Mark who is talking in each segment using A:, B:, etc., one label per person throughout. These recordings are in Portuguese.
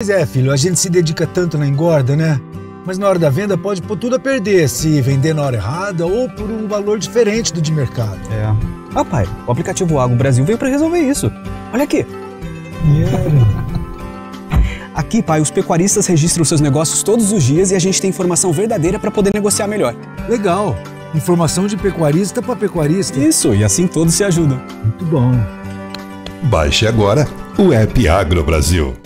A: Pois é, filho, a gente se dedica tanto na engorda, né? Mas na hora da venda pode pôr tudo a perder se vender na hora errada ou por um valor diferente do de mercado.
B: Ah, pai, o aplicativo Agro Brasil veio para resolver isso. Olha aqui. Aqui, pai, os pecuaristas registram seus negócios todos os dias e a gente tem informação verdadeira para poder negociar melhor.
A: Legal. Informação de pecuarista para pecuarista.
B: Isso, e assim todos se ajudam.
A: Muito bom.
C: Baixe agora o app Agro Brasil.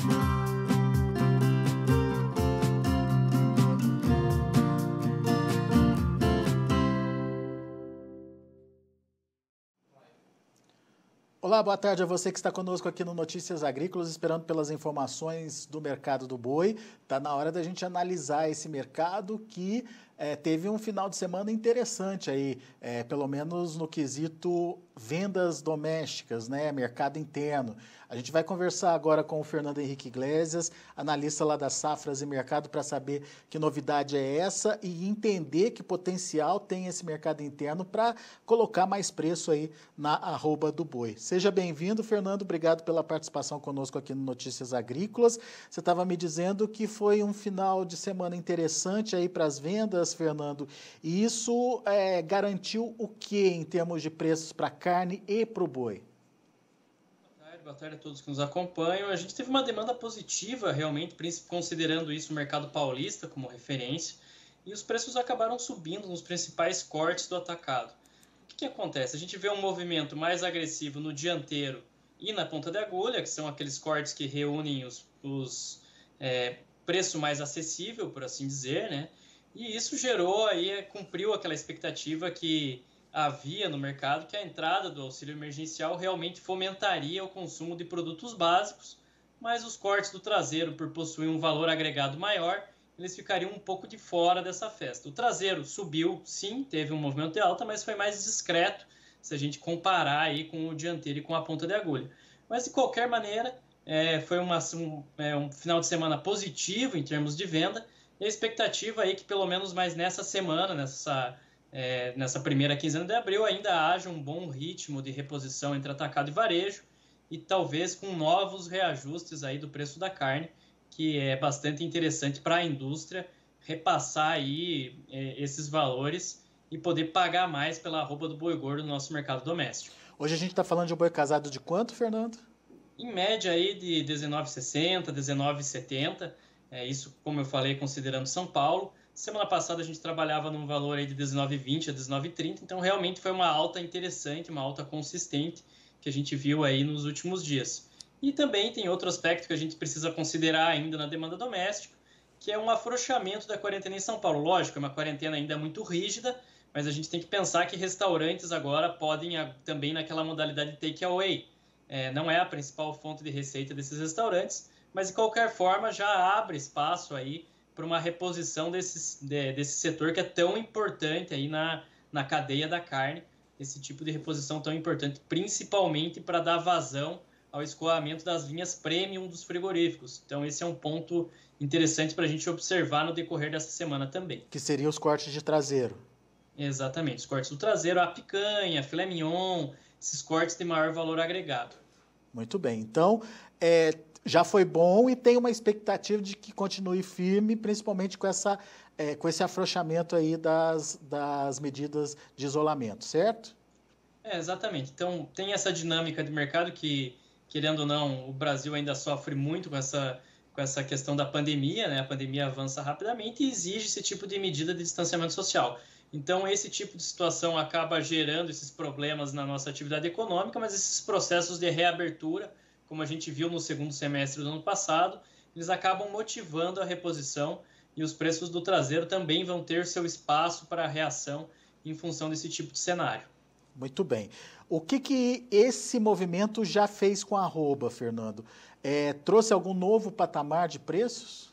D: Olá, boa tarde a você que está conosco aqui no Notícias Agrícolas, esperando pelas informações do mercado do boi. Está na hora da gente analisar esse mercado que teve um final de semana interessante aí, pelo menos no quesito vendas domésticas, né, mercado interno. A gente vai conversar agora com o Fernando Henrique Iglesias, analista lá das Safras e Mercado, para saber que novidade é essa e entender que potencial tem esse mercado interno para colocar mais preço aí na arroba do boi. Seja bem-vindo, Fernando, obrigado pela participação conosco aqui no Notícias Agrícolas. Você estava me dizendo que foi um final de semana interessante aí para as vendas, Fernando, e isso garantiu o que em termos de preços para a carne e para o boi?
E: Boa tarde a todos que nos acompanham. A gente teve uma demanda positiva, realmente, considerando isso o mercado paulista como referência, e os preços acabaram subindo nos principais cortes do atacado. O que acontece? A gente vê um movimento mais agressivo no dianteiro e na ponta de agulha, que são aqueles cortes que reúnem os preço mais acessível, por assim dizer, né? E isso gerou aí, cumpriu aquela expectativa que havia no mercado, que a entrada do auxílio emergencial realmente fomentaria o consumo de produtos básicos, mas os cortes do traseiro, por possuir um valor agregado maior, eles ficariam um pouco de fora dessa festa. O traseiro subiu, sim, teve um movimento de alta, mas foi mais discreto se a gente comparar aí com o dianteiro e com a ponta de agulha. Mas, de qualquer maneira, foi um final de semana positivo em termos de venda, e a expectativa aí que pelo menos mais nessa semana, nessa primeira quinzena de abril, ainda haja um bom ritmo de reposição entre atacado e varejo, e talvez com novos reajustes aí do preço da carne, que é bastante interessante para a indústria repassar aí esses valores e poder pagar mais pela arroba do boi gordo no nosso mercado doméstico.
D: Hoje a gente está falando de um boi casado de quanto, Fernando?
E: Em média aí de R$19,60, R$19,70, isso, como eu falei, considerando São Paulo. Semana passada a gente trabalhava num valor aí de R$19,20 a R$19,30, então realmente foi uma alta interessante, uma alta consistente que a gente viu aí nos últimos dias. E também tem outro aspecto que a gente precisa considerar ainda na demanda doméstica, que é um afrouxamento da quarentena em São Paulo. Lógico, é uma quarentena ainda muito rígida, mas a gente tem que pensar que restaurantes agora podem também naquela modalidade de take-away. Não é a principal fonte de receita desses restaurantes, mas de qualquer forma já abre espaço aí para uma reposição desse setor que é tão importante aí na cadeia da carne, esse tipo de reposição tão importante, principalmente para dar vazão ao escoamento das linhas premium dos frigoríficos. Então esse é um ponto interessante para a gente observar no decorrer dessa semana também.
D: Que seriam os cortes de traseiro.
E: Exatamente, os cortes do traseiro, a picanha, filé mignon, esses cortes de maior valor agregado.
D: Muito bem, então já foi bom e tem uma expectativa de que continue firme, principalmente com esse afrouxamento aí das medidas de isolamento, certo?
E: Exatamente. Então, tem essa dinâmica de mercado que, querendo ou não, o Brasil ainda sofre muito com essa questão da pandemia, né? A pandemia avança rapidamente e exige esse tipo de medida de distanciamento social. Então, esse tipo de situação acaba gerando esses problemas na nossa atividade econômica, mas esses processos de reabertura, como a gente viu no segundo semestre do ano passado, eles acabam motivando a reposição e os preços do traseiro também vão ter seu espaço para reação em função desse tipo de cenário.
D: Muito bem. O que esse movimento já fez com a arroba, Fernando? Trouxe algum novo patamar de preços?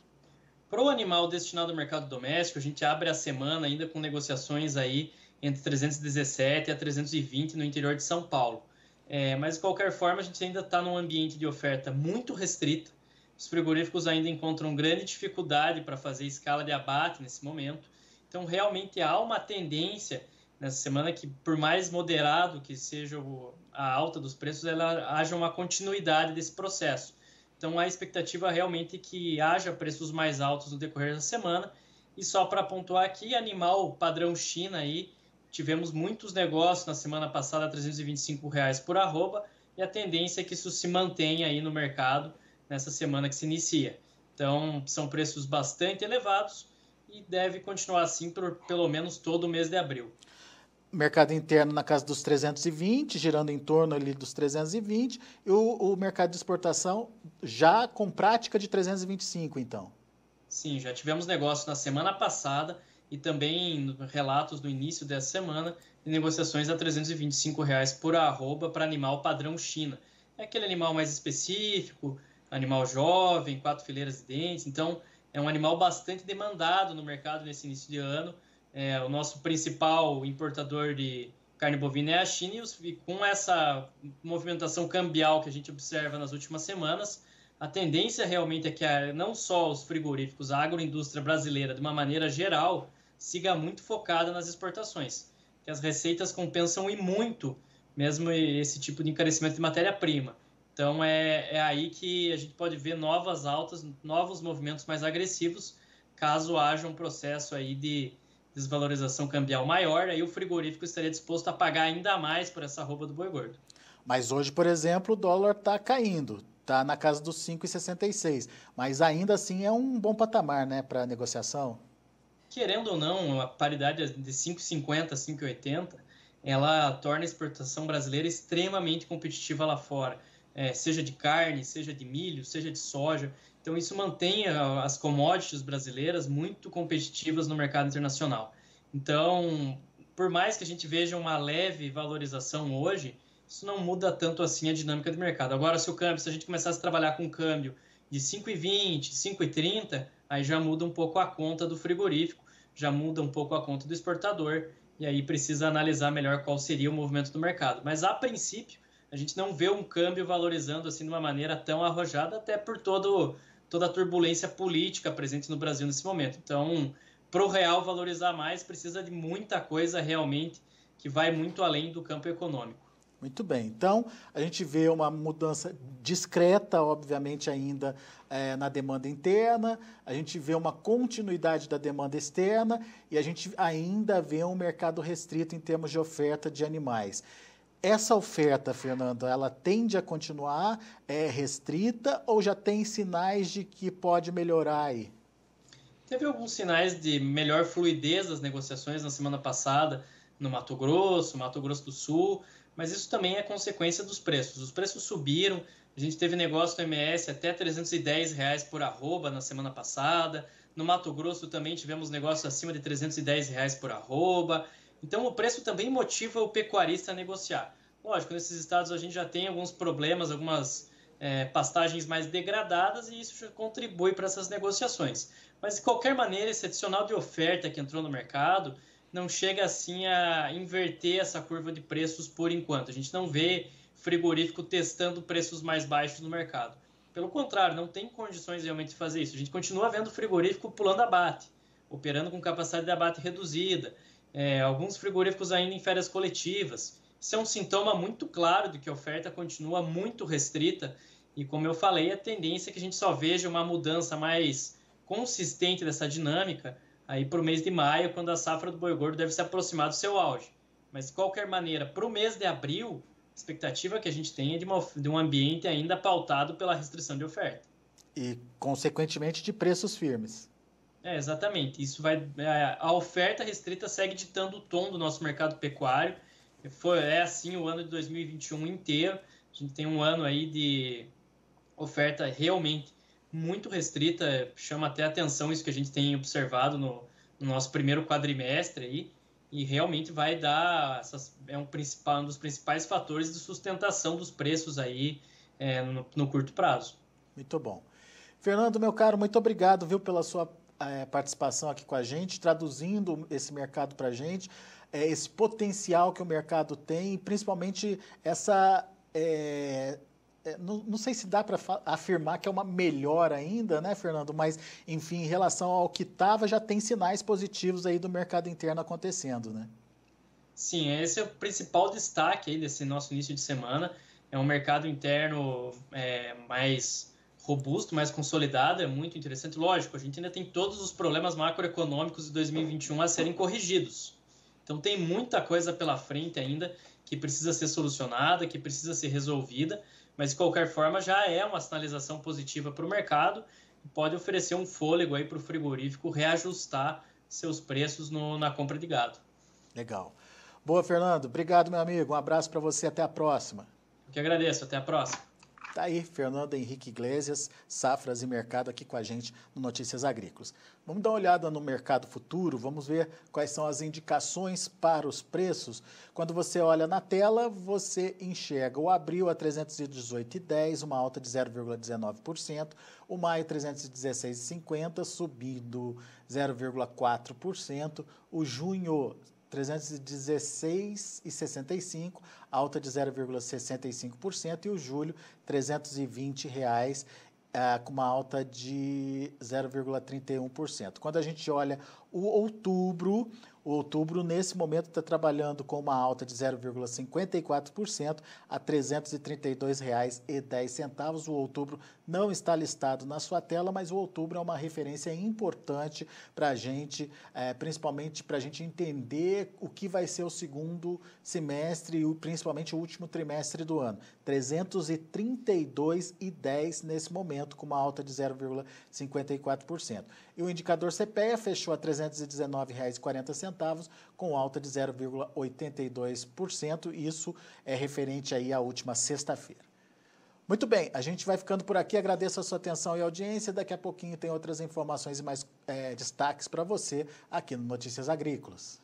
E: Para o animal destinado ao mercado doméstico, a gente abre a semana ainda com negociações aí entre 317 a 320 no interior de São Paulo. Mas, de qualquer forma, a gente ainda está num ambiente de oferta muito restrita. Os frigoríficos ainda encontram grande dificuldade para fazer escala de abate nesse momento. Então, realmente há uma tendência nessa semana que, por mais moderado que seja a alta dos preços, haja uma continuidade desse processo. Então, a expectativa realmente é que haja preços mais altos no decorrer da semana. E só para pontuar aqui, animal padrão China aí, tivemos muitos negócios na semana passada a R$ 325 por arroba, e a tendência é que isso se mantenha aí no mercado nessa semana que se inicia. Então, são preços bastante elevados e deve continuar assim por pelo menos todo o mês de abril.
D: Mercado interno na casa dos 320, girando em torno ali dos 320, e o mercado de exportação já com prática de 325, então.
E: Sim, já tivemos negócios na semana passada e também relatos no início dessa semana de negociações a R$ 325 por arroba para animal padrão China. É aquele animal mais específico, animal jovem, 4 fileiras de dentes, então é um animal bastante demandado no mercado nesse início de ano. O nosso principal importador de carne bovina é a China, e com essa movimentação cambial que a gente observa nas últimas semanas, a tendência realmente é que não só os frigoríficos, a agroindústria brasileira, de uma maneira geral, siga muito focada nas exportações, que as receitas compensam e muito mesmo esse tipo de encarecimento de matéria-prima. Então é aí que a gente pode ver novas altas, novos movimentos mais agressivos, caso haja um processo aí de desvalorização cambial maior, aí o frigorífico estaria disposto a pagar ainda mais por essa arroba do boi gordo.
D: Mas hoje, por exemplo, o dólar está caindo, está na casa dos 5,66, mas ainda assim é um bom patamar, né, para negociação?
E: Querendo ou não, a paridade de 5,50 a 5,80, ela torna a exportação brasileira extremamente competitiva lá fora, seja de carne, seja de milho, seja de soja. Então, isso mantém as commodities brasileiras muito competitivas no mercado internacional. Então, por mais que a gente veja uma leve valorização hoje, isso não muda tanto assim a dinâmica do mercado. Agora, se a gente começasse a trabalhar com câmbio de 5,20, 5,30, aí já muda um pouco a conta do frigorífico, já muda um pouco a conta do exportador, e aí precisa analisar melhor qual seria o movimento do mercado. Mas, a princípio, a gente não vê um câmbio valorizando assim de uma maneira tão arrojada, até por toda a turbulência política presente no Brasil nesse momento. Então, para o real valorizar mais, precisa de muita coisa realmente que vai muito além do campo econômico.
D: Muito bem. Então, a gente vê uma mudança discreta, obviamente, ainda na demanda interna, a gente vê uma continuidade da demanda externa e a gente ainda vê um mercado restrito em termos de oferta de animais. Essa oferta, Fernando, ela tende a continuar restrita ou já tem sinais de que pode melhorar aí?
E: Teve alguns sinais de melhor fluidez das negociações na semana passada no Mato Grosso do Sul, mas isso também é consequência dos preços. Os preços subiram, a gente teve negócio no MS até R$ 310 por arroba na semana passada, no Mato Grosso também tivemos negócios acima de R$ 310 por arroba, então o preço também motiva o pecuarista a negociar. Lógico, nesses estados a gente já tem alguns problemas, algumas pastagens mais degradadas e isso já contribui para essas negociações. Mas de qualquer maneira, esse adicional de oferta que entrou no mercado não chega assim a inverter essa curva de preços por enquanto. A gente não vê frigorífico testando preços mais baixos no mercado. Pelo contrário, não tem condições realmente de fazer isso. A gente continua vendo frigorífico pulando abate, operando com capacidade de abate reduzida, alguns frigoríficos ainda em férias coletivas. Isso é um sintoma muito claro de que a oferta continua muito restrita e, como eu falei, a tendência é que a gente só veja uma mudança mais consistente dessa dinâmica aí para o mês de maio, quando a safra do boi gordo deve se aproximar do seu auge. Mas, de qualquer maneira, para o mês de abril, a expectativa que a gente tem é de um ambiente ainda pautado pela restrição de oferta.
D: E, consequentemente, de preços firmes.
E: Exatamente. A oferta restrita segue ditando o tom do nosso mercado pecuário. É assim o ano de 2021 inteiro. A gente tem um ano aí de oferta realmente muito restrita, chama até atenção isso que a gente tem observado no nosso primeiro quadrimestre aí, e realmente vai dar, um dos principais fatores de sustentação dos preços aí no curto prazo.
D: Muito bom. Fernando, meu caro, muito obrigado, viu, pela sua participação aqui com a gente, traduzindo esse mercado para a gente, esse potencial que o mercado tem, e principalmente essa... Não sei se dá para afirmar que é uma melhora ainda, né, Fernando? Mas, enfim, em relação ao que estava, já tem sinais positivos aí do mercado interno acontecendo, né?
E: Sim, esse é o principal destaque aí desse nosso início de semana. É um mercado interno mais robusto, mais consolidado, é muito interessante. Lógico, a gente ainda tem todos os problemas macroeconômicos de 2021 a serem corrigidos. Então tem muita coisa pela frente ainda que precisa ser solucionada, que precisa ser resolvida, mas de qualquer forma já é uma sinalização positiva para o mercado e pode oferecer um fôlego aí para o frigorífico reajustar seus preços na compra de gado.
D: Legal. Boa, Fernando. Obrigado, meu amigo. Um abraço para você. Até a próxima.
E: Eu que agradeço. Até a próxima.
D: Tá aí, Fernando Henrique Iglesias, Safras e Mercado, aqui com a gente no Notícias Agrícolas. Vamos dar uma olhada no mercado futuro, vamos ver quais são as indicações para os preços. Quando você olha na tela, você enxerga o abril a 318,10, uma alta de 0,19%, o maio 316,50, subindo 0,4%, o junho 316,65, alta de 0,65%, e o julho, R$ 320,00, com uma alta de 0,31%. Quando a gente olha o outubro nesse momento está trabalhando com uma alta de 0,54% a R$ 332,10. O outubro não está listado na sua tela, mas o outubro é uma referência importante para a gente, principalmente para a gente entender o que vai ser o segundo semestre e principalmente o último trimestre do ano. R$ 332,10 nesse momento, com uma alta de 0,54%. E o indicador CPEA fechou a R$ 319,40, com alta de 0,82%. Isso é referente aí à última sexta-feira. Muito bem, a gente vai ficando por aqui. Agradeço a sua atenção e audiência. Daqui a pouquinho tem outras informações e mais destaques para você aqui no Notícias Agrícolas.